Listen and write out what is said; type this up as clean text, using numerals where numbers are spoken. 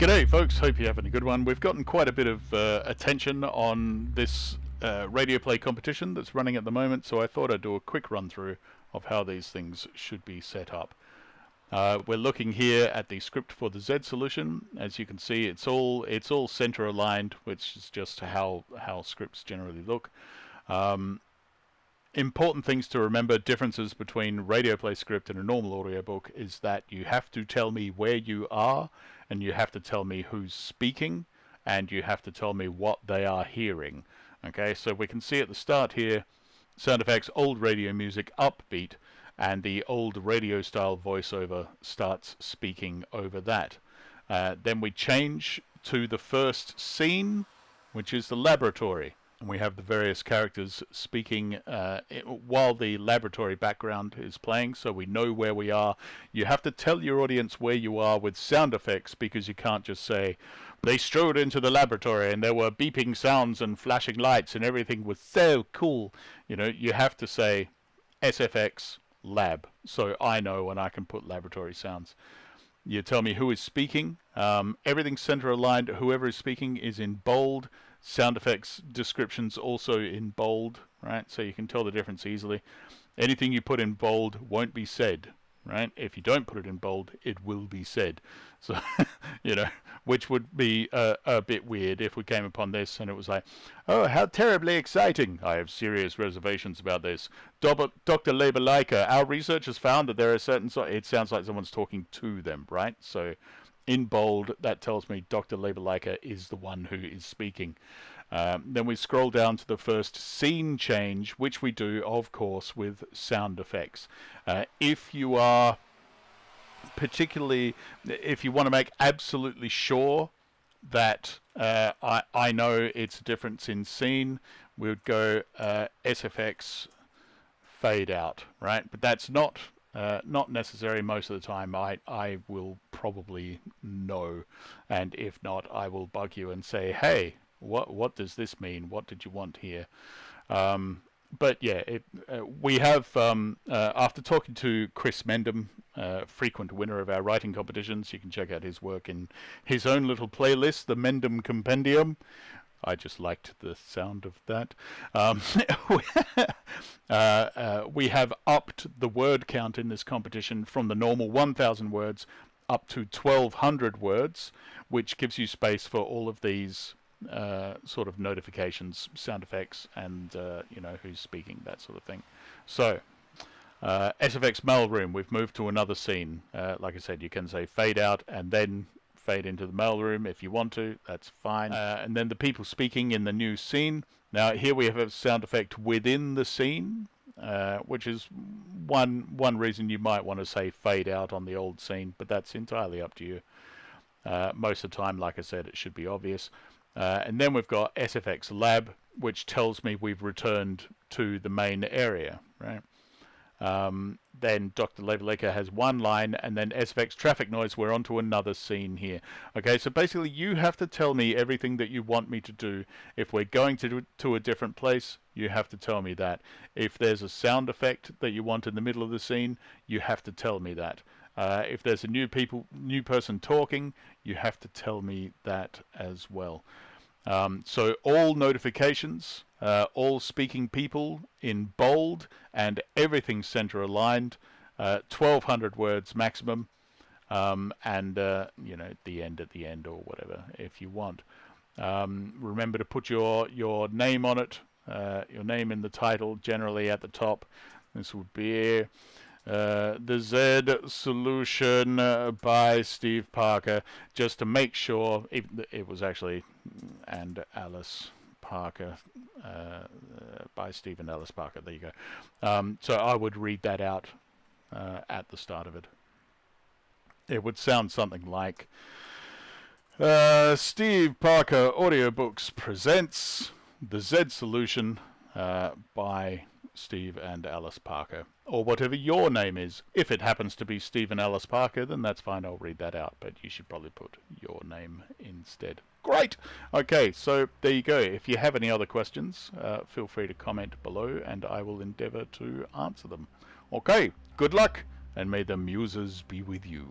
G'day folks, hope you're having a good one. We've gotten quite a bit of attention on this radio play competition that's running at the moment, so I thought I'd do a quick run through of how these things should be set up. We're looking here at the script for the Z solution. As you can see, it's all center aligned, which is just how scripts generally look. Important things to remember, differences between radio play script and a normal audiobook, is that you have to tell me where you are, and you have to tell me who's speaking, and you have to tell me what they are hearing. Okay, so we can see at the start here, sound effects, old radio music, upbeat, and the old radio style voiceover starts speaking over that. Then we change to the first scene, which is the laboratory. And we have the various characters speaking while the laboratory background is playing, so we know where we are. You have to tell your audience where you are with sound effects, because you can't just say, they strode into the laboratory and there were beeping sounds and flashing lights and everything was so cool. You know, you have to say SFX lab, so I know and I can put laboratory sounds. You tell me who is speaking. Everything's center aligned. Whoever is speaking is in bold. Sound effects descriptions also in bold, right? So you can tell the difference easily. Anything you put in bold won't be said, right? If you don't put it in bold, it will be said. So, you know, which would be a bit weird if we came upon this and it was like, oh, how terribly exciting. I have serious reservations about this. Dr. Laberleica, our research has found that there are certain... It sounds like someone's talking to them, right? So in bold, that tells me Dr. Laberleica is the one who is speaking. Then we scroll down to the first scene change, which we do, of course, with sound effects. If you are particularly, if you want to make absolutely sure that I know it's a difference in scene, we would go SFX fade out, right? But that's not necessary most of the time. I will probably know, and if not, I will bug you and say, hey, what does this mean? What did you want here? But yeah, we have, after talking to Chris Mendham, frequent winner of our writing competitions, you can check out his work in his own little playlist, the Mendham Compendium. I just liked the sound of that. We have upped the word count in this competition from the normal 1,000 words up to 1,200 words, which gives you space for all of these sort of notifications, sound effects, and you know, who's speaking, that sort of thing. So SFX mailroom, we've moved to another scene. Like I said, you can say fade out and then fade into the mailroom if you want to, that's fine. And then the people speaking in the new scene. Now here we have a sound effect within the scene, which is one reason you might want to say fade out on the old scene, but that's entirely up to you. Most of the time, like I said, it should be obvious. And then we've got SFX lab, which tells me we've returned to the main area, right? Then Dr. Laberleica has one line, and then SFX traffic noise, we're onto another scene here. Okay, so basically you have to tell me everything that you want me to do. If we're going to a different place, you have to tell me that. If there's a sound effect that you want in the middle of the scene, you have to tell me that. If there's a new person talking, you have to tell me that as well. So all notifications, all speaking people in bold, and everything center aligned, 1,200 words maximum, and you know, the end at the end or whatever if you want. Remember to put your name on it, your name in the title, generally at the top. This would be the Z Solution by Steve Parker, just to make sure it was actually and Alice Parker by Steve and Alice Parker. There you go. So I would read that out at the start of it. It would sound something like Steve Parker Audiobooks presents the Z Solution by Steve and Alice Parker, or whatever your name is. If it happens to be Steve and Alice Parker, then that's fine, I'll read that out, but you should probably put your name instead. Great! Okay, so there you go. If you have any other questions, feel free to comment below and I will endeavor to answer them. Okay, good luck, and may the muses be with you.